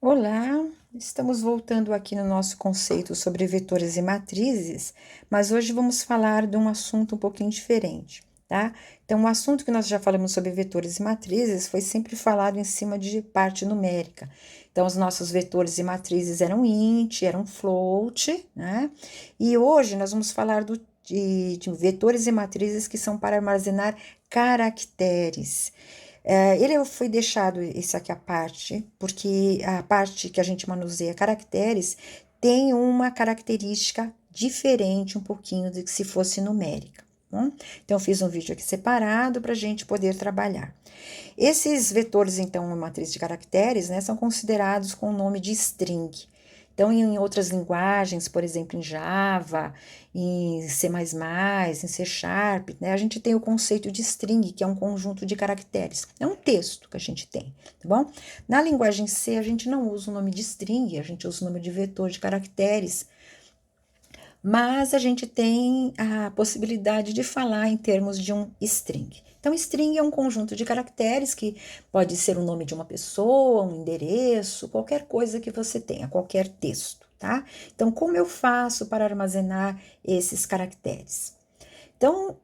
Olá, estamos voltando aqui no nosso conceito sobre vetores e matrizes, mas hoje vamos falar de um assunto um pouquinho diferente, tá? Então, o assunto que nós já falamos sobre vetores e matrizes foi sempre falado em cima de parte numérica. Então, os nossos vetores e matrizes eram int, eram float, né? E hoje nós vamos falar de vetores e matrizes que são para armazenar caracteres. Ele foi deixado isso aqui à parte, porque a parte que a gente manuseia caracteres tem uma característica diferente um pouquinho do que se fosse numérica. Bom? Então, eu fiz um vídeo aqui separado para a gente poder trabalhar. Esses vetores, então, uma matriz de caracteres, né, são considerados com o nome de string. Então, em outras linguagens, por exemplo, em Java, em C++, em C Sharp, né, a gente tem o conceito de string, que é um conjunto de caracteres. É um texto que a gente tem, tá bom? Na linguagem C, a gente não usa o nome de string, a gente usa o nome de vetor de caracteres, mas a gente tem a possibilidade de falar em termos de um string. Então, string é um conjunto de caracteres que pode ser o nome de uma pessoa, um endereço, qualquer coisa que você tenha, qualquer texto, tá? Então, como eu faço para armazenar esses caracteres? Então,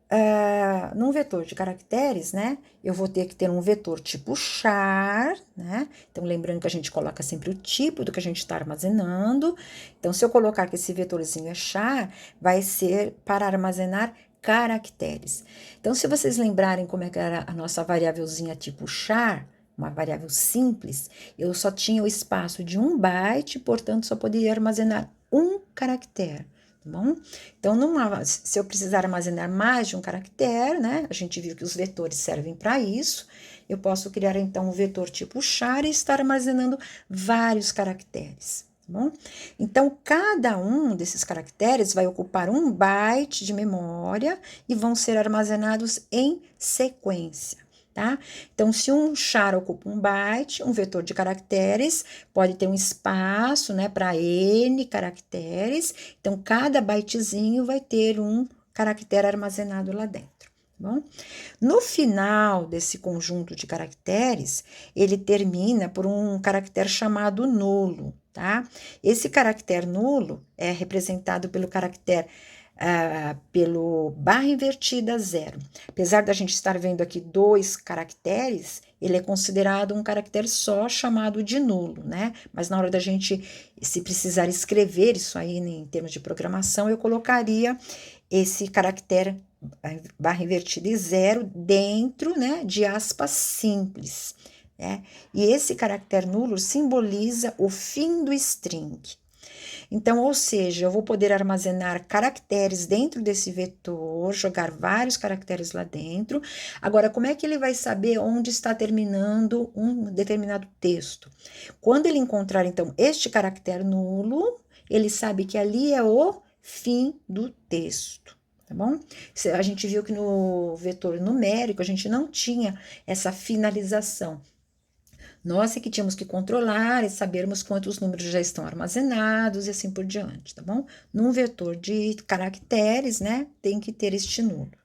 num vetor de caracteres, né, eu vou ter que ter um vetor tipo char, né? Então, lembrando que a gente coloca sempre o tipo do que a gente está armazenando. Então, se eu colocar que esse vetorzinho é char, vai ser para armazenar caracteres. Então, se vocês lembrarem como é que era a nossa variávelzinha tipo char, uma variável simples, eu só tinha o espaço de 1 byte, portanto, só poderia armazenar um caractere. Tá bom? Então, se eu precisar armazenar mais de um caractere, né? A gente viu que os vetores servem para isso. Eu posso criar, então, um vetor tipo char e estar armazenando vários caracteres. Tá bom? Então, cada um desses caracteres vai ocupar 1 byte de memória e vão ser armazenados em sequência. Tá? Então, se um char ocupa 1 byte, um vetor de caracteres pode ter um espaço, né, para n caracteres. Então, cada bytezinho vai ter um caractere armazenado lá dentro. Tá bom? No final desse conjunto de caracteres, ele termina por um caractere chamado nulo, tá? Esse caractere nulo é representado pelo caractere pelo barra invertida 0. Apesar da gente estar vendo aqui 2 caracteres, ele é considerado um caractere só chamado de nulo, né? Mas na hora da gente, se precisar escrever isso aí em termos de programação, eu colocaria esse caractere barra invertida e 0 dentro, né, de aspas simples, né? E esse caractere nulo simboliza o fim do string. Então, ou seja, eu vou poder armazenar caracteres dentro desse vetor, jogar vários caracteres lá dentro. Agora, como é que ele vai saber onde está terminando um determinado texto? Quando ele encontrar, então, este caractere nulo, ele sabe que ali é o fim do texto. Tá bom? A gente viu que no vetor numérico a gente não tinha essa finalização. Nós é que tínhamos que controlar e sabermos quantos números já estão armazenados e assim por diante, tá bom? Num vetor de caracteres, né, tem que ter este número.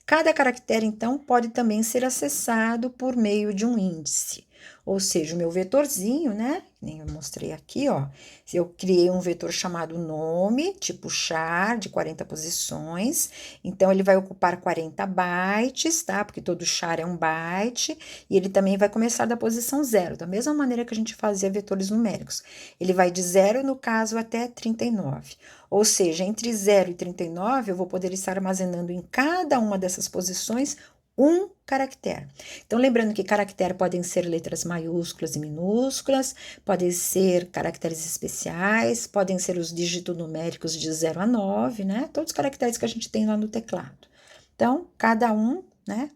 Cada caractere, então, pode também ser acessado por meio de um índice, ou seja, o meu vetorzinho, né? Nem eu mostrei aqui, ó. Eu criei um vetor chamado nome, tipo char, de 40 posições. Então, ele vai ocupar 40 bytes, tá? Porque todo char é um byte. E ele também vai começar da posição 0, da mesma maneira que a gente fazia vetores numéricos. Ele vai de 0, no caso, até 39. Ou seja, entre 0 e 39, eu vou poder estar armazenando em cada uma dessas posições um caractere. Então, lembrando que caractere podem ser letras maiúsculas e minúsculas, podem ser caracteres especiais, podem ser os dígitos numéricos de 0 a 9, né? Todos os caracteres que a gente tem lá no teclado. Então, cada um, né?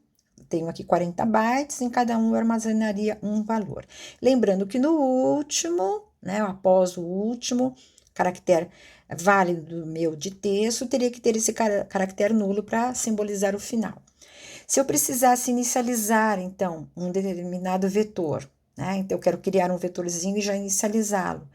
Tenho aqui 40 bytes, em cada um eu armazenaria um valor. Lembrando que no último, né? Após o último caractere válido meu de texto, teria que ter esse caractere nulo para simbolizar o final. Se eu precisasse inicializar, então, um determinado vetor, né? Então, eu quero criar um vetorzinho e já inicializá-lo.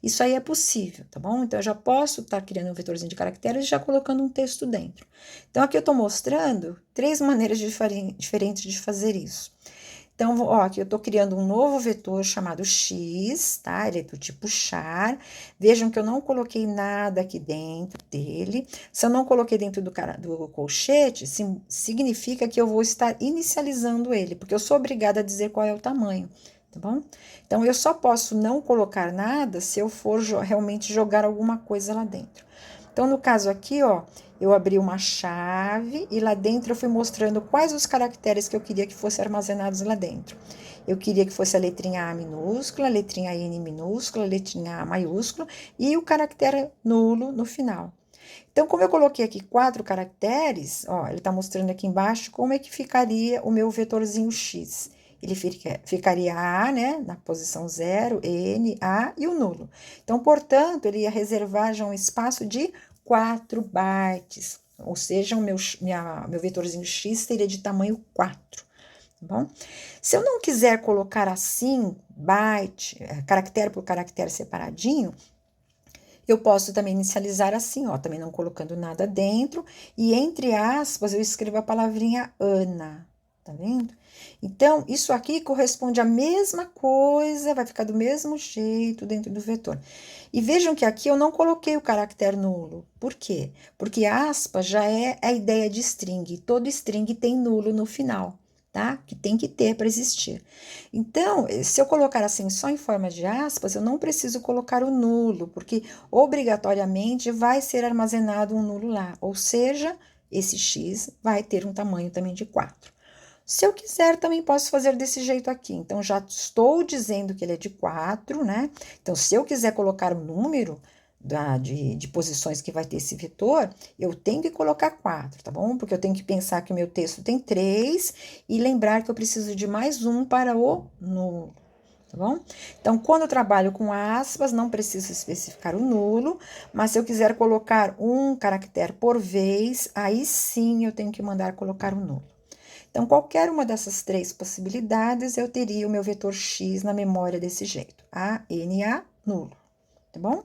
Isso aí é possível, tá bom? Então, eu já posso estar criando um vetorzinho de caracteres e já colocando um texto dentro. Então, aqui eu estou mostrando 3 maneiras diferentes de fazer isso. Então, ó, aqui eu tô criando um novo vetor chamado x, tá? Ele é do tipo char. Vejam que eu não coloquei nada aqui dentro dele. Se eu não coloquei dentro do colchete, significa que eu vou estar inicializando ele, porque eu sou obrigada a dizer qual é o tamanho, tá bom? Então, eu só posso não colocar nada se eu for realmente jogar alguma coisa lá dentro. Então, no caso aqui, ó, eu abri uma chave e lá dentro eu fui mostrando quais os caracteres que eu queria que fossem armazenados lá dentro. Eu queria que fosse a letrinha A minúscula, a letrinha N minúscula, a letrinha A maiúscula e o caractere nulo no final. Então, como eu coloquei aqui 4 caracteres, ó, ele está mostrando aqui embaixo como é que ficaria o meu vetorzinho X. Ele ficaria A, né, na posição 0, N, A e o nulo. Então, portanto, ele ia reservar já um espaço de 4 bytes, ou seja, meu vetorzinho X teria de tamanho 4, tá bom? Se eu não quiser colocar assim, byte, caractere por caractere separadinho, eu posso também inicializar assim, ó, também não colocando nada dentro, e entre aspas eu escrevo a palavrinha Ana, tá vendo? Então, isso aqui corresponde à mesma coisa, vai ficar do mesmo jeito dentro do vetor. E vejam que aqui eu não coloquei o caractere nulo. Por quê? Porque aspas já é a ideia de string, todo string tem nulo no final, tá? Que tem que ter para existir. Então, se eu colocar assim só em forma de aspas, eu não preciso colocar o nulo, porque obrigatoriamente vai ser armazenado um nulo lá, ou seja, esse x vai ter um tamanho também de 4. Se eu quiser, também posso fazer desse jeito aqui. Então, já estou dizendo que ele é de 4, né? Então, se eu quiser colocar um número de posições que vai ter esse vetor, eu tenho que colocar 4, tá bom? Porque eu tenho que pensar que o meu texto tem 3 e lembrar que eu preciso de mais um para o nulo, tá bom? Então, quando eu trabalho com aspas, não preciso especificar o nulo, mas se eu quiser colocar um caractere por vez, aí sim eu tenho que mandar colocar o nulo. Então, qualquer uma dessas 3 possibilidades, eu teria o meu vetor x na memória desse jeito. A, N, A, nulo, tá bom?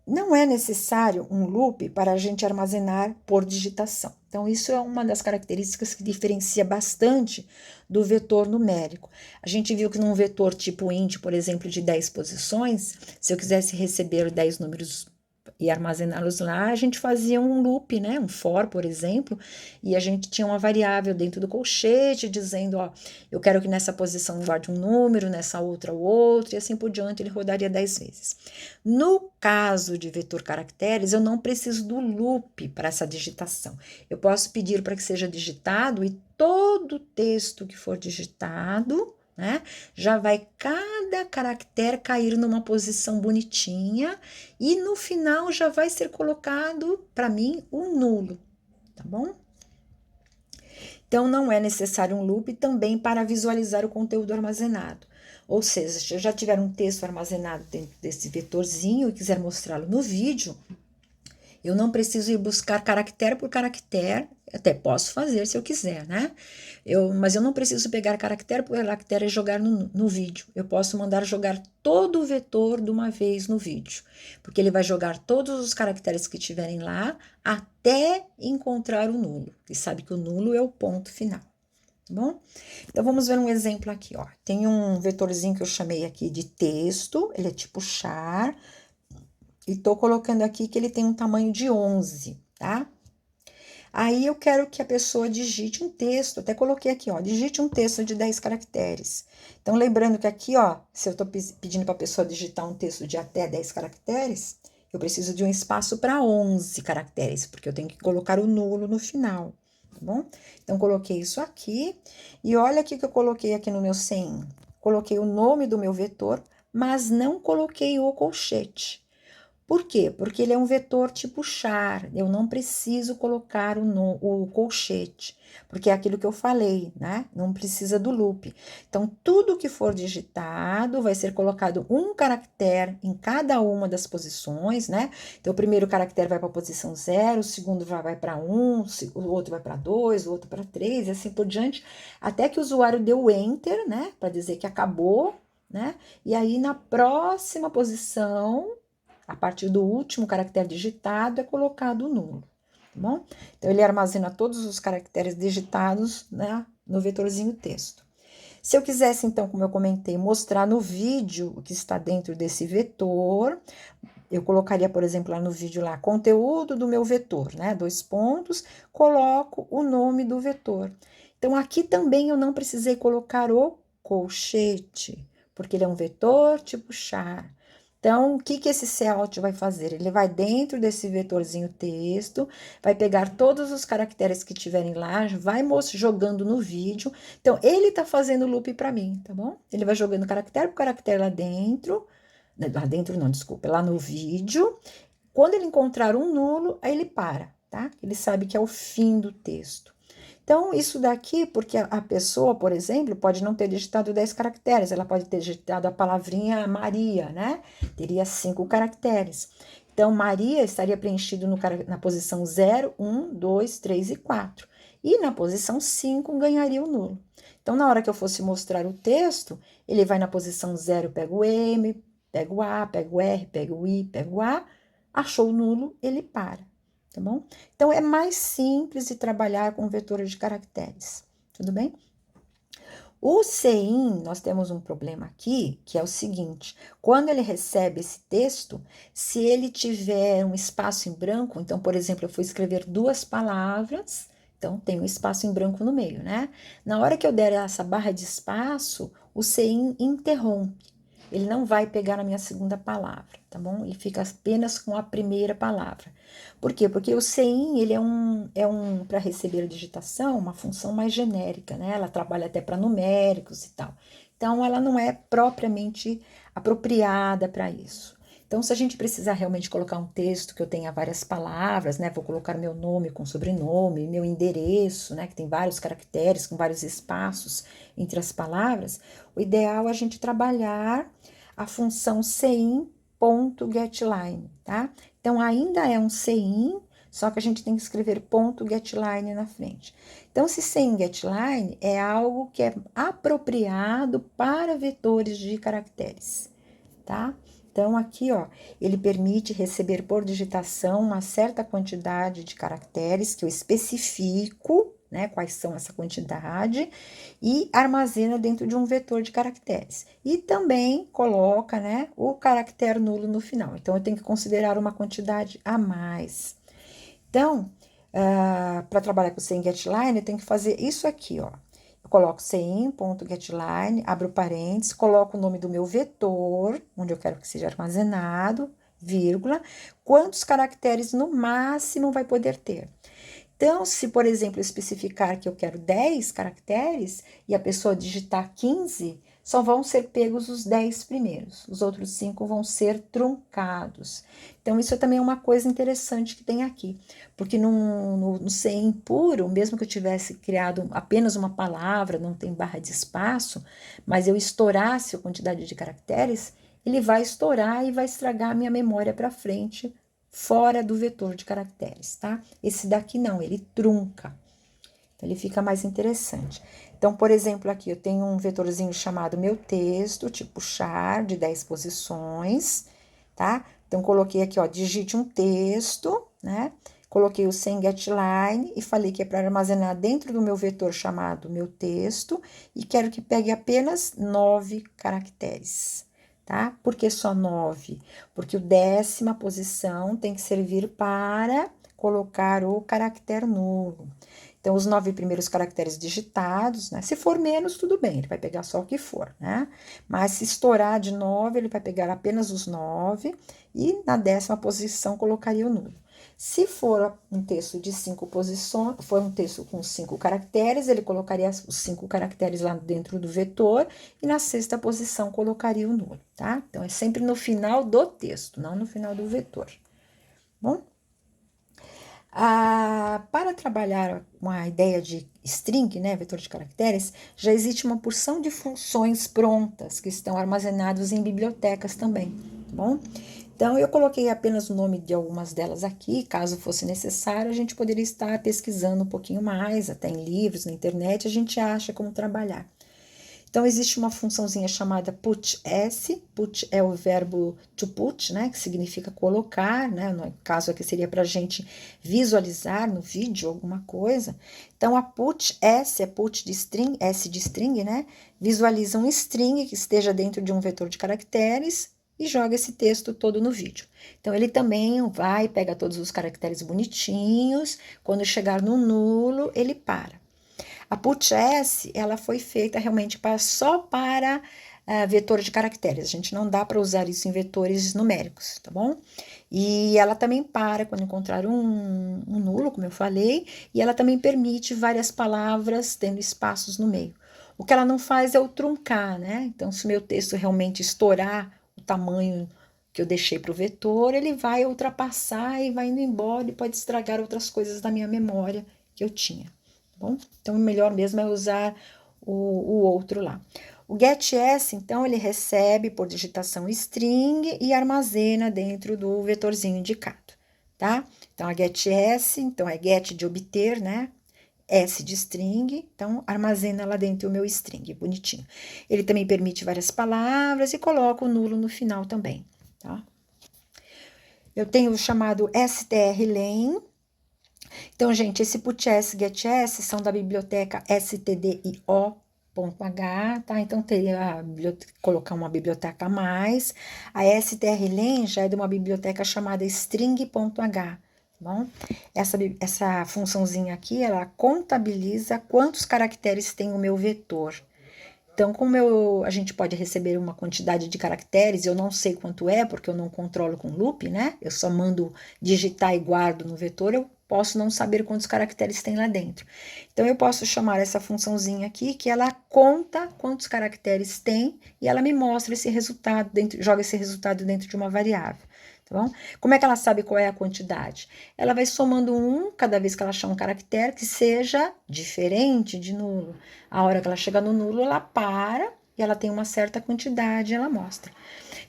Não é necessário um loop para a gente armazenar por digitação. Então, isso é uma das características que diferencia bastante do vetor numérico. A gente viu que num vetor tipo int, por exemplo, de 10 posições, se eu quisesse receber 10 números e armazená-los lá, a gente fazia um loop, né? Um for, por exemplo, e a gente tinha uma variável dentro do colchete dizendo, ó, eu quero que nessa posição guarde um número, nessa outra o outro, e assim por diante, ele rodaria 10 vezes. No caso de vetor caracteres, eu não preciso do loop para essa digitação. Eu posso pedir para que seja digitado e todo texto que for digitado, né, já vai cada caractere cair numa posição bonitinha e no final já vai ser colocado para mim um nulo, tá bom? Então, não é necessário um loop também para visualizar o conteúdo armazenado. Ou seja, se eu já tiver um texto armazenado dentro desse vetorzinho e quiser mostrá-lo no vídeo, eu não preciso ir buscar caractere por caractere, até posso fazer se eu quiser, né? Mas eu não preciso pegar caractere por caractere e jogar no vídeo. Eu posso mandar jogar todo o vetor de uma vez no vídeo, porque ele vai jogar todos os caracteres que tiverem lá até encontrar o nulo, e sabe que o nulo é o ponto final, tá bom? Então, vamos ver um exemplo aqui, ó. Tem um vetorzinho que eu chamei aqui de texto, ele é tipo char, e tô colocando aqui que ele tem um tamanho de 11, tá? Aí eu quero que a pessoa digite um texto, até coloquei aqui, ó, digite um texto de 10 caracteres. Então, lembrando que aqui, ó, se eu tô pedindo para a pessoa digitar um texto de até 10 caracteres, eu preciso de um espaço para 11 caracteres, porque eu tenho que colocar o nulo no final, tá bom? Então, coloquei isso aqui, e olha aqui que eu coloquei aqui no meu CEM. Coloquei o nome do meu vetor, mas não coloquei o colchete. Por quê? Porque ele é um vetor tipo char, eu não preciso colocar o colchete, porque é aquilo que eu falei, né? Não precisa do loop. Então, tudo que for digitado vai ser colocado um caractere em cada uma das posições, né? Então, o primeiro caractere vai para a posição 0, o segundo vai para 1, o outro vai para 2, o outro para 3, e assim por diante, até que o usuário deu Enter, né? Para dizer que acabou, né? E aí, na próxima posição, a partir do último caractere digitado, é colocado o nulo, tá bom? Então, ele armazena todos os caracteres digitados, né, no vetorzinho texto. Se eu quisesse, então, como eu comentei, mostrar no vídeo o que está dentro desse vetor, eu colocaria, por exemplo, lá no vídeo lá, conteúdo do meu vetor, né? 2 pontos, coloco o nome do vetor. Então, aqui também eu não precisei colocar o colchete, porque ele é um vetor tipo char. Então, o que esse Cout vai fazer? Ele vai dentro desse vetorzinho texto, vai pegar todos os caracteres que tiverem lá, vai jogando no vídeo. Então, ele tá fazendo loop para mim, tá bom? Ele vai jogando caractere por caractere lá dentro não, desculpa, lá no vídeo. Quando ele encontrar um nulo, aí ele para, tá? Ele sabe que é o fim do texto. Então, isso daqui, porque a pessoa, por exemplo, pode não ter digitado 10 caracteres, ela pode ter digitado a palavrinha Maria, né? Teria 5 caracteres. Então, Maria estaria preenchido na posição 0, 1, 2, 3 e 4. E na posição 5 ganharia o nulo. Então, na hora que eu fosse mostrar o texto, ele vai na posição 0, pega o M, pega o A, pega o R, pega o I, pega o A, achou o nulo, ele para, tá bom? Então, é mais simples de trabalhar com vetores de caracteres, tudo bem? O CIN, nós temos um problema aqui, que é o seguinte, quando ele recebe esse texto, se ele tiver um espaço em branco, então, por exemplo, eu fui escrever 2 palavras, então tem um espaço em branco no meio, né? Na hora que eu der essa barra de espaço, o CIN interrompe. Ele não vai pegar na minha segunda palavra, tá bom? Ele fica apenas com a primeira palavra. Por quê? Porque o CIN, ele é um para receber a digitação, uma função mais genérica, né? Ela trabalha até para numéricos e tal. Então, ela não é propriamente apropriada para isso. Então, se a gente precisar realmente colocar um texto que eu tenha várias palavras, né? Vou colocar meu nome com sobrenome, meu endereço, né? Que tem vários caracteres, com vários espaços entre as palavras. O ideal é a gente trabalhar a função CIN.getLine, tá? Então, ainda é um CIN, só que a gente tem que escrever .getLine na frente. Então, esse CIN.getLine é algo que é apropriado para vetores de caracteres, tá? Então, aqui, ó, ele permite receber por digitação uma certa quantidade de caracteres que eu especifico, né, quais são essa quantidade, e armazena dentro de um vetor de caracteres. E também coloca, né, o caractere nulo no final. Então, eu tenho que considerar uma quantidade a mais. Então, para trabalhar com o CIN.getLine, eu tenho que fazer isso aqui, ó. Eu coloco CIN.getLine, abro parênteses, coloco o nome do meu vetor, onde eu quero que seja armazenado, vírgula, quantos caracteres no máximo vai poder ter. Então, se, por exemplo, eu especificar que eu quero 10 caracteres e a pessoa digitar 15, só vão ser pegos os 10 primeiros, os outros 5 vão ser truncados. Então, isso também é uma coisa interessante que tem aqui, porque no CIN puro, mesmo que eu tivesse criado apenas uma palavra, não tem barra de espaço, mas eu estourasse a quantidade de caracteres, ele vai estourar e vai estragar a minha memória para frente, fora do vetor de caracteres, tá? Esse daqui não, ele trunca. Então, ele fica mais interessante. Então, por exemplo, aqui eu tenho um vetorzinho chamado meu texto, tipo char, de 10 posições, tá? Então, coloquei aqui, ó, digite um texto, né? Coloquei o CIN.getLine e falei que é para armazenar dentro do meu vetor chamado meu texto e quero que pegue apenas 9 caracteres, tá? Por que só 9? Porque o 10ª posição tem que servir para colocar o caractere nulo. Então, os 9 primeiros caracteres digitados, né? Se for menos, tudo bem, ele vai pegar só o que for, né? Mas se estourar de 9, ele vai pegar apenas os 9 e na 10ª posição colocaria o nulo. Se for um texto de 5 posições, for um texto com 5 caracteres, ele colocaria os 5 caracteres lá dentro do vetor e na 6ª posição colocaria o nulo, tá? Então, é sempre no final do texto, não no final do vetor. Bom? Para trabalhar uma ideia de string, né, vetor de caracteres, já existe uma porção de funções prontas que estão armazenadas em bibliotecas também, tá bom? Então, eu coloquei apenas o nome de algumas delas aqui, caso fosse necessário, a gente poderia estar pesquisando um pouquinho mais, até em livros, na internet, a gente acha como trabalhar. Então, existe uma funçãozinha chamada put_s. Put é o verbo to put, né? Que significa colocar, né? No caso aqui seria para a gente visualizar no vídeo alguma coisa. Então, a put_s é put de string, s de string, né? Visualiza um string que esteja dentro de um vetor de caracteres e joga esse texto todo no vídeo. Então, ele também vai, pega todos os caracteres bonitinhos, quando chegar no nulo, ele para. A put_s, ela foi feita realmente só para vetor de caracteres. A gente não dá para usar isso em vetores numéricos, tá bom? E ela também para quando encontrar um nulo, como eu falei, e ela também permite várias palavras tendo espaços no meio. O que ela não faz é o truncar, né? Então, se o meu texto realmente estourar o tamanho que eu deixei para o vetor, ele vai ultrapassar e vai indo embora e pode estragar outras coisas da minha memória que eu tinha. Bom, então o melhor mesmo é usar o outro lá. O getS, então, ele recebe por digitação string e armazena dentro do vetorzinho indicado, tá? Então, a getS, então, é get de obter, né? S de string, então, armazena lá dentro o meu string, bonitinho. Ele também permite várias palavras e coloca o nulo no final também, tá? Eu tenho o chamado strlen. Então, gente, esse put_s, get_s são da biblioteca stdio.h, tá? Então, teria colocar uma biblioteca a mais. A strlen já é de uma biblioteca chamada string.h, tá bom? Essa funçãozinha aqui, ela contabiliza quantos caracteres tem o meu vetor. Então, como a gente pode receber uma quantidade de caracteres, eu não sei quanto é, porque eu não controlo com loop, né? Eu só mando digitar e guardo no vetor, eu posso não saber quantos caracteres tem lá dentro. Então, eu posso chamar essa funçãozinha aqui, que ela conta quantos caracteres tem, e ela me mostra esse resultado, joga esse resultado dentro de uma variável. Tá bom? Como é que ela sabe qual é a quantidade? Ela vai somando um cada vez que ela achar um caractere que seja diferente de nulo. A hora que ela chega no nulo, ela para e ela tem uma certa quantidade, ela mostra.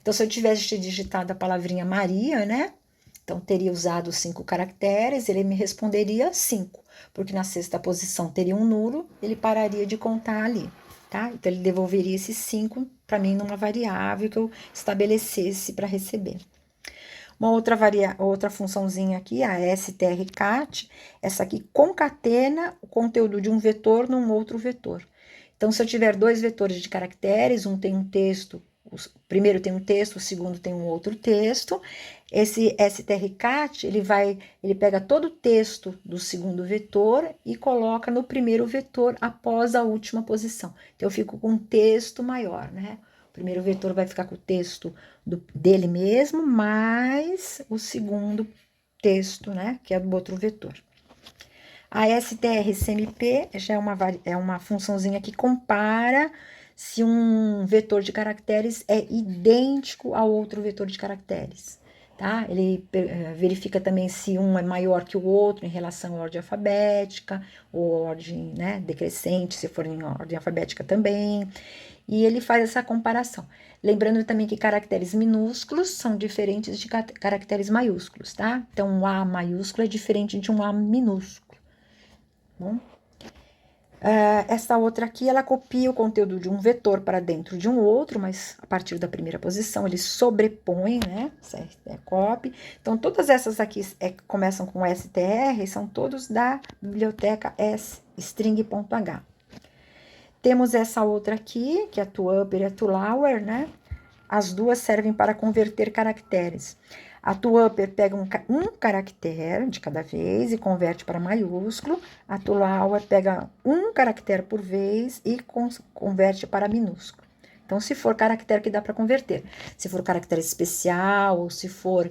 Então, se eu tivesse digitado a palavrinha Maria, né? Então, teria usado 5 caracteres, ele me responderia 5, porque na sexta posição teria um nulo, ele pararia de contar ali, tá? Então, ele devolveria esses 5 para mim numa variável que eu estabelecesse para receber. Uma outra funçãozinha aqui, a strcat, essa aqui concatena o conteúdo de um vetor num outro vetor. Então, se eu tiver dois vetores de caracteres, um tem um texto, o primeiro tem um texto, o segundo tem um outro texto, esse strcat, ele pega todo o texto do segundo vetor e coloca no primeiro vetor após a última posição. Então, eu fico com um texto maior, né? O primeiro vetor vai ficar com o texto dele mesmo, mais o segundo texto, né, que é do outro vetor. A strcmp já é uma funçãozinha que compara se um vetor de caracteres é idêntico ao outro vetor de caracteres, tá? Ele verifica também se um é maior que o outro em relação à ordem alfabética, ou ordem, né, decrescente, se for em ordem alfabética também. E ele faz essa comparação. Lembrando também que caracteres minúsculos são diferentes de caracteres maiúsculos, tá? Então, um A maiúsculo é diferente de um A minúsculo. Bom? Essa outra aqui, ela copia o conteúdo de um vetor para dentro de um outro, mas a partir da primeira posição, ele sobrepõe, né? É copy. Então, todas essas aqui começam com str, são todos da biblioteca string.h. Temos essa outra aqui, que é a toUpper e a toLower, né? As duas servem para converter caracteres. A toUpper pega um caractere de cada vez e converte para maiúsculo. A toLower pega um caractere por vez e converte para minúsculo. Então, se for caractere que dá para converter. Se for caractere especial ou se for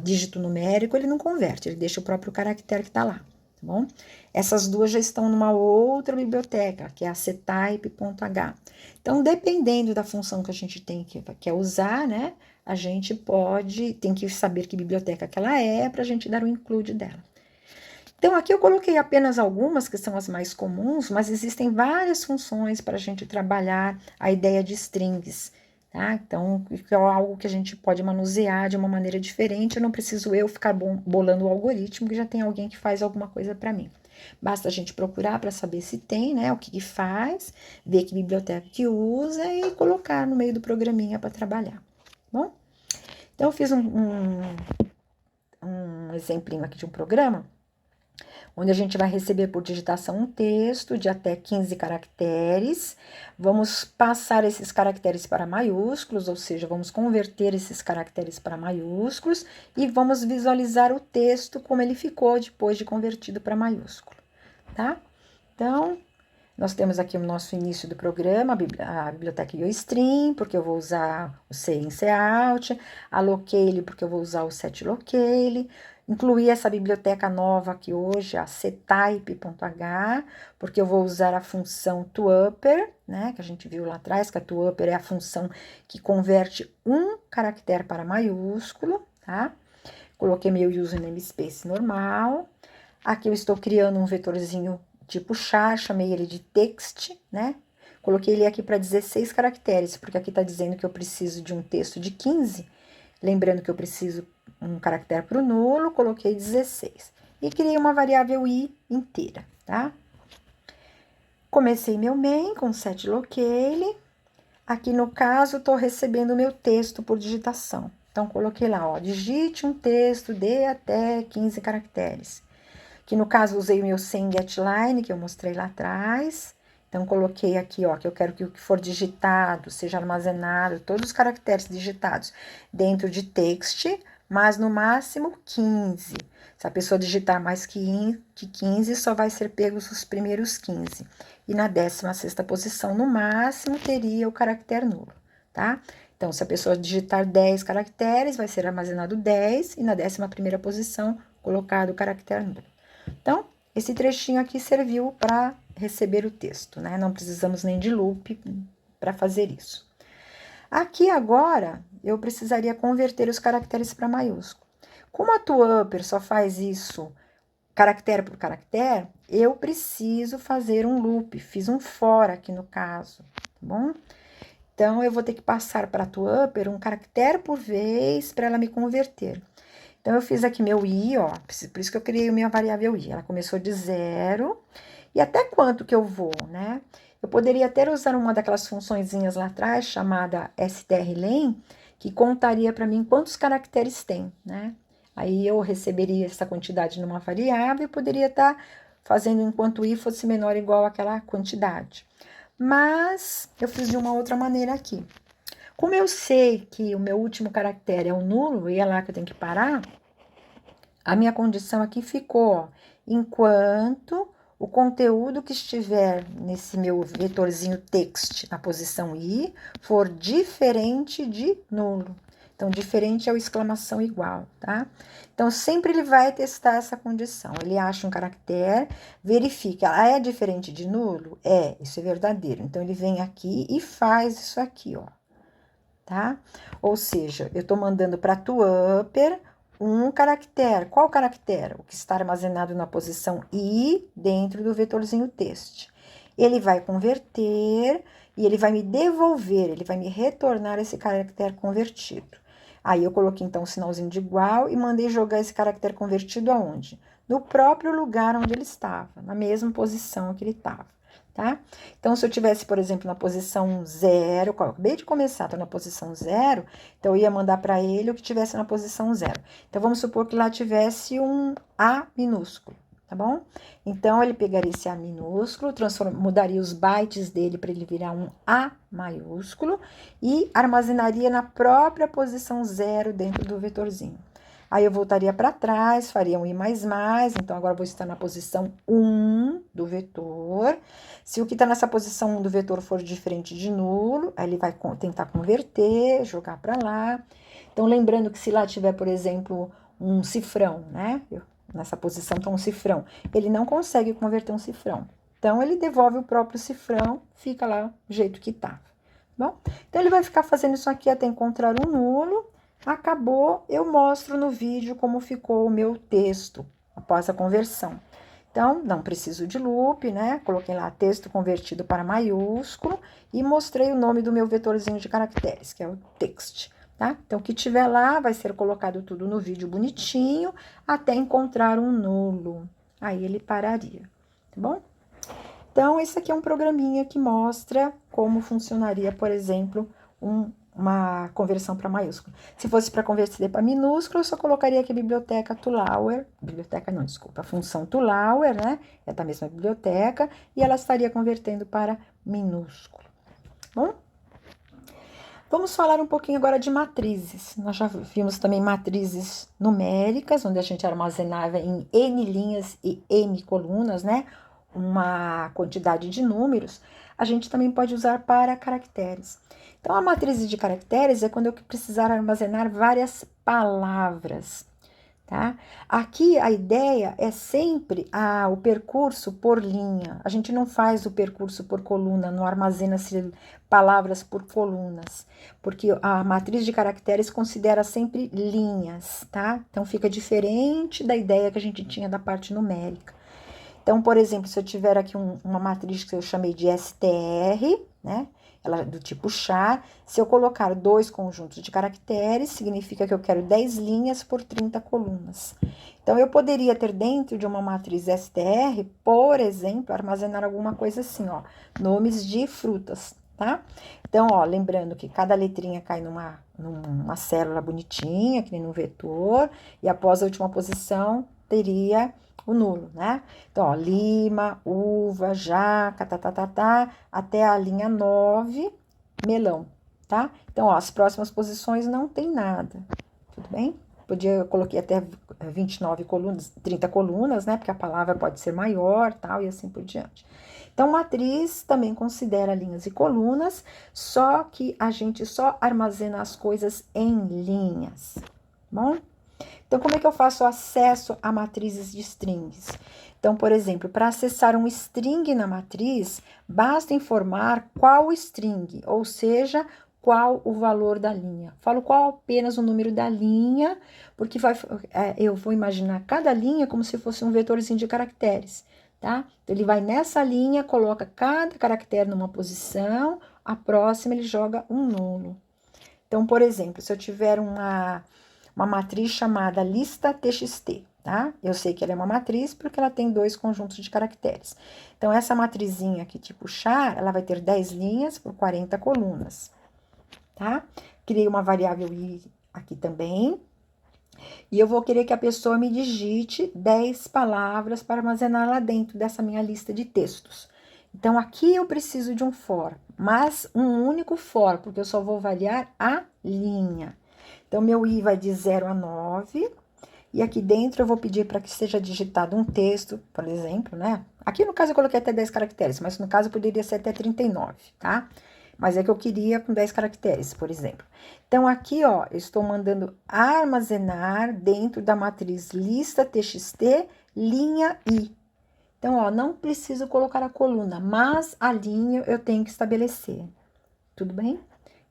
dígito numérico, ele não converte, ele deixa o próprio caractere que está lá. Tá bom? Essas duas já estão numa outra biblioteca, que é a ctype.h. Então, dependendo da função que a gente quer usar, né, a gente tem que saber que biblioteca que ela é para a gente dar o include dela. Então, aqui eu coloquei apenas algumas, que são as mais comuns, mas existem várias funções para a gente trabalhar a ideia de strings, tá? Então, é algo que a gente pode manusear de uma maneira diferente, eu não preciso eu ficar bolando o algoritmo, que já tem alguém que faz alguma coisa para mim. Basta a gente procurar para saber se tem, né? O que que faz, ver que biblioteca que usa e colocar no meio do programinha para trabalhar, bom? Então, eu fiz um exemplinho aqui de um programa, onde a gente vai receber por digitação um texto de até 15 caracteres. Vamos passar esses caracteres para maiúsculos, ou seja, vamos converter esses caracteres para maiúsculos e vamos visualizar o texto como ele ficou depois de convertido para maiúsculo, tá? Então, nós temos aqui o nosso início do programa, a biblioteca IOStream, porque eu vou usar o C in C out, a Locale, porque eu vou usar o set Locale, incluir essa biblioteca nova aqui hoje, a ctype.h, porque eu vou usar a função toUpper, né, que a gente viu lá atrás, que a toUpper é a função que converte um caractere para maiúsculo, tá? Coloquei meu user namespace normal. Aqui eu estou criando um vetorzinho tipo char, chamei ele de text, né? Coloquei ele aqui para 16 caracteres, porque aqui está dizendo que eu preciso de um texto de 15. Lembrando que eu preciso um caractere para o nulo, coloquei 16. E criei uma variável i inteira, tá? Comecei meu main com set locale. Aqui no caso, estou recebendo o meu texto por digitação. Então, coloquei lá, ó, digite um texto de até 15 caracteres. Que no caso usei o meu sem getLine, que eu mostrei lá atrás. Então, coloquei aqui, ó, que eu quero que o que for digitado seja armazenado, todos os caracteres digitados dentro de text, mas no máximo 15. Se a pessoa digitar mais que 15, só vai ser pegos os primeiros 15. E na 16ª posição, no máximo, teria o caractere nulo, tá? Então, se a pessoa digitar 10 caracteres, vai ser armazenado 10, e na 11ª posição, colocado o caractere nulo. Então, esse trechinho aqui serviu para receber o texto, né? Não precisamos nem de loop para fazer isso. Aqui agora, eu precisaria converter os caracteres para maiúsculo. Como a toUpper só faz isso caractere por caractere, eu preciso fazer um loop. Fiz um for aqui no caso, tá bom? Então, eu vou ter que passar para a toUpper um caractere por vez para ela me converter. Então, eu fiz aqui meu i, ó, por isso que eu criei a minha variável i. Ela começou de 0, e até quanto que eu vou, né? Eu poderia até usar uma daquelas funçõezinhas lá atrás, chamada strlen, que contaria para mim quantos caracteres tem, né? Aí eu receberia essa quantidade numa variável e poderia estar fazendo enquanto i fosse menor ou igual àquela quantidade. Mas eu fiz de uma outra maneira aqui. Como eu sei que o meu último caractere é o nulo, e é lá que eu tenho que parar, a minha condição aqui ficou, ó, enquanto o conteúdo que estiver nesse meu vetorzinho text na posição i for diferente de nulo. Então, diferente é o exclamação igual, tá? Então, sempre ele vai testar essa condição. Ele acha um caractere, verifica, é diferente de nulo? É, isso é verdadeiro. Então, ele vem aqui e faz isso aqui, ó. Tá? Ou seja, eu estou mandando para a toUpper um caractere. Qual caractere? O que está armazenado na posição i dentro do vetorzinho text. Ele vai converter e ele vai me devolver, ele vai me retornar esse caractere convertido. Aí eu coloquei então o sinalzinho de igual e mandei jogar esse caractere convertido aonde? No próprio lugar onde ele estava, na mesma posição que ele estava. Tá? Então, se eu tivesse, por exemplo, na posição 0, acabei de começar, estou na posição 0, então eu ia mandar para ele o que tivesse na posição 0. Então, vamos supor que lá tivesse um A minúsculo, tá bom? Então, ele pegaria esse A minúsculo, mudaria os bytes dele para ele virar um A maiúsculo e armazenaria na própria posição 0 dentro do vetorzinho. Aí eu voltaria para trás, faria um i++, então agora vou estar na posição 1 do vetor. Se o que está nessa posição 1 do vetor for diferente de nulo, aí ele vai tentar converter, jogar para lá. Então, lembrando que se lá tiver, por exemplo, um cifrão, né? Nessa posição está um cifrão. Ele não consegue converter um cifrão. Então, ele devolve o próprio cifrão, fica lá do jeito que estava. Bom, então ele vai ficar fazendo isso aqui até encontrar um nulo. Acabou, eu mostro no vídeo como ficou o meu texto após a conversão. Então, não preciso de loop, né? Coloquei lá texto convertido para maiúsculo e mostrei o nome do meu vetorzinho de caracteres, que é o text, tá? Então, o que tiver lá vai ser colocado tudo no vídeo bonitinho até encontrar um nulo. Aí ele pararia. tá bom? Então, esse aqui é um programinha que mostra como funcionaria, por exemplo, uma conversão para maiúsculo. Se fosse para converter para minúsculo, eu só colocaria aqui a biblioteca Tulauer, biblioteca não, desculpa, a função Tulauer, né? É da mesma biblioteca, e ela estaria convertendo para minúsculo. Bom? Vamos falar um pouquinho agora de matrizes. Nós já vimos também matrizes numéricas, onde a gente armazenava em N linhas e M colunas, né? Uma quantidade de números. A gente também pode usar para caracteres. Então, a matriz de caracteres é quando eu precisar armazenar várias palavras. Tá? Aqui a ideia é sempre o percurso por linha. A gente não faz o percurso por coluna, não armazena-se palavras por colunas, porque a matriz de caracteres considera sempre linhas, tá? Então fica diferente da ideia que a gente tinha da parte numérica. Então, por exemplo, se eu tiver aqui uma matriz que eu chamei de STR, né? Ela é do tipo char. Se eu colocar 2 conjuntos de caracteres, significa que eu quero 10 linhas por 30 colunas. Então, eu poderia ter dentro de uma matriz STR, por exemplo, armazenar alguma coisa assim, ó, nomes de frutas, tá? Então, ó, lembrando que cada letrinha cai numa célula bonitinha, que nem no vetor, e após a última posição, teria o nulo, né? Então, ó, lima, uva, jaca, até a linha 9, melão, tá? Então, ó, as próximas posições não tem nada, tudo bem? Eu coloquei até 29 colunas, 30 colunas, né? Porque a palavra pode ser maior, tal, e assim por diante. Então, matriz também considera linhas e colunas, só que a gente só armazena as coisas em linhas, bom? Então, como é que eu faço acesso a matrizes de strings? Então, por exemplo, para acessar um string na matriz, basta informar qual string, ou seja, qual o valor da linha. Falo qual apenas o número da linha, porque eu vou imaginar cada linha como se fosse um vetorzinho de caracteres, tá? Então, ele vai nessa linha, coloca cada caractere numa posição, a próxima ele joga um nulo. Então, por exemplo, se eu tiver uma matriz chamada lista txt, tá? Eu sei que ela é uma matriz porque ela tem 2 conjuntos de caracteres. Então, essa matrizinha aqui, tipo char, ela vai ter 10 linhas por 40 colunas, tá? Criei uma variável i aqui também. E eu vou querer que a pessoa me digite 10 palavras para armazenar lá dentro dessa minha lista de textos. Então, aqui eu preciso de um for, mas um único for, porque eu só vou variar a linha. Então, meu i vai de 0 a 9, e aqui dentro eu vou pedir para que seja digitado um texto, por exemplo, né? Aqui no caso eu coloquei até 10 caracteres, mas no caso poderia ser até 39, tá? Mas é que eu queria com 10 caracteres, por exemplo. Então, aqui, ó, eu estou mandando armazenar dentro da matriz lista txt, linha i. Então, ó, não preciso colocar a coluna, mas a linha eu tenho que estabelecer. Tudo bem?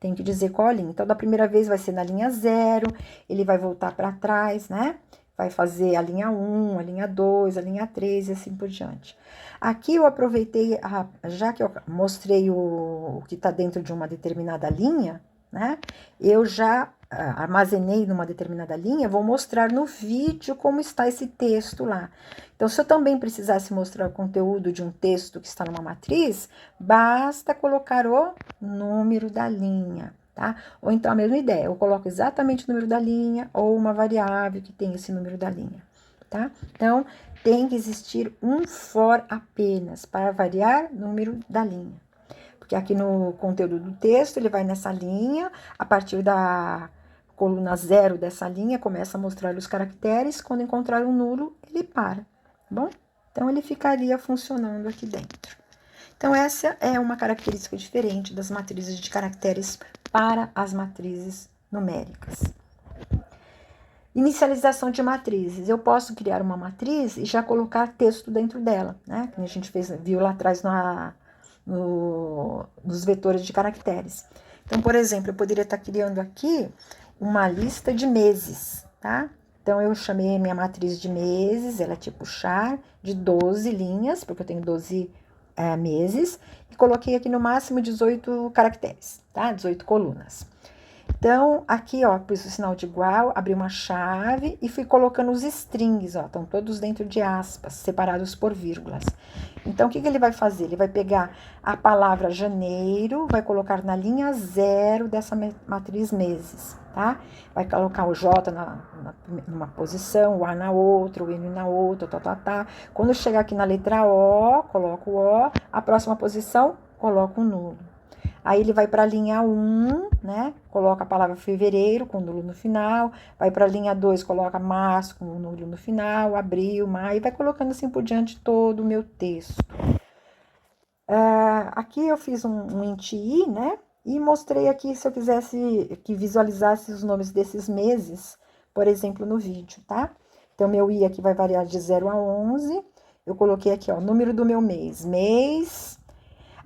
Tem que dizer qual a linha. Então, da primeira vez vai ser na linha 0, ele vai voltar para trás, né? Vai fazer a linha 1, a linha 2, a linha 3 e assim por diante. Aqui eu aproveitei, já que eu mostrei o que está dentro de uma determinada linha, né? Eu já armazenei numa determinada linha, vou mostrar no vídeo como está esse texto lá. Então, se eu também precisasse mostrar o conteúdo de um texto que está numa matriz, basta colocar o número da linha, tá? Ou então a mesma ideia, eu coloco exatamente o número da linha ou uma variável que tem esse número da linha, tá? Então, tem que existir um for apenas para variar o número da linha. Porque aqui no conteúdo do texto, ele vai nessa linha, a partir da coluna 0 dessa linha, começa a mostrar os caracteres, quando encontrar um nulo, ele para, tá bom? Então, ele ficaria funcionando aqui dentro. Então, essa é uma característica diferente das matrizes de caracteres para as matrizes numéricas. Inicialização de matrizes. Eu posso criar uma matriz e já colocar texto dentro dela, né? Que a gente viu lá atrás nos vetores de caracteres. Então, por exemplo, eu poderia estar criando aqui uma lista de meses, tá? Então, eu chamei a minha matriz de meses, ela é tipo char, de 12 linhas, porque eu tenho 12 meses, e coloquei aqui no máximo 18 caracteres, tá? 18 colunas. Então, aqui, ó, pus o sinal de igual, abri uma chave e fui colocando os strings, ó, estão todos dentro de aspas, separados por vírgulas. Então, o que ele vai fazer? Ele vai pegar a palavra janeiro, vai colocar na linha 0 dessa matriz meses, tá? Vai colocar o J numa posição, o A na outra, o N na outra, tá. Quando chegar aqui na letra O, coloco o O, a próxima posição, coloco o nulo. Aí ele vai para a linha 1, né? Coloca a palavra fevereiro com nulo no final. Vai para a linha 2, coloca março com nulo no final. Abril, maio. E vai colocando assim por diante todo o meu texto. Aqui eu fiz um int i, né? E mostrei aqui se eu quisesse que visualizasse os nomes desses meses, por exemplo, no vídeo, tá? Então, meu i aqui vai variar de 0 a 11. Eu coloquei aqui, ó, número do meu mês. Mês.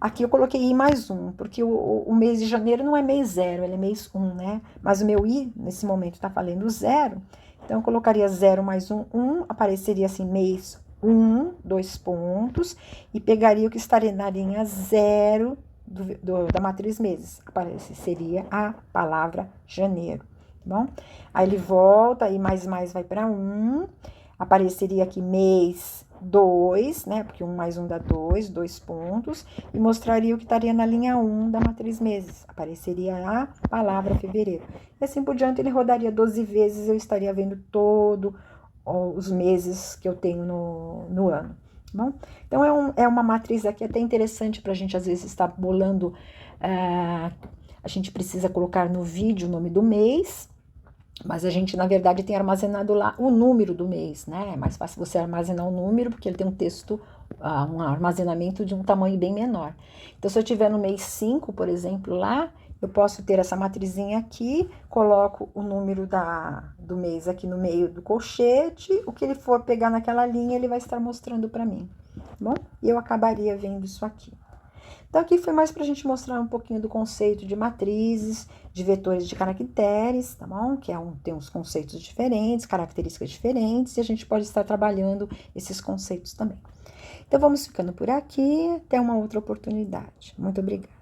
Aqui eu coloquei i mais 1, porque o mês de janeiro não é mês 0, ele é mês 1, né? Mas o meu i, nesse momento, tá valendo 0. Então, eu colocaria 0 mais 1, 1, apareceria assim, mês 1, 2 pontos, e pegaria o que estaria na linha 0 da matriz meses. Seria a palavra janeiro, tá bom? Aí ele volta, e mais vai para 1, apareceria aqui mês 2, né? Porque 1 mais 1 dá 2, 2 pontos, e mostraria o que estaria na linha 1 da matriz meses. Apareceria a palavra fevereiro. E assim por diante, ele rodaria 12 vezes, eu estaria vendo todos os meses que eu tenho no ano. Tá bom? Então, é uma matriz aqui até interessante para a gente, às vezes, estar bolando. A gente precisa colocar no vídeo o nome do mês, mas a gente, na verdade, tem armazenado lá o número do mês, né? É mais fácil você armazenar o número, porque ele tem um texto, um armazenamento de um tamanho bem menor. Então, se eu tiver no mês 5, por exemplo, lá, eu posso ter essa matrizinha aqui, coloco o número do mês aqui no meio do colchete, o que ele for pegar naquela linha, ele vai estar mostrando para mim, tá bom? E eu acabaria vendo isso aqui. Então, aqui foi mais para a gente mostrar um pouquinho do conceito de matrizes, de vetores de caracteres, tá bom? Que tem uns conceitos diferentes, características diferentes, e a gente pode estar trabalhando esses conceitos também. Então, vamos ficando por aqui, até uma outra oportunidade. Muito obrigada.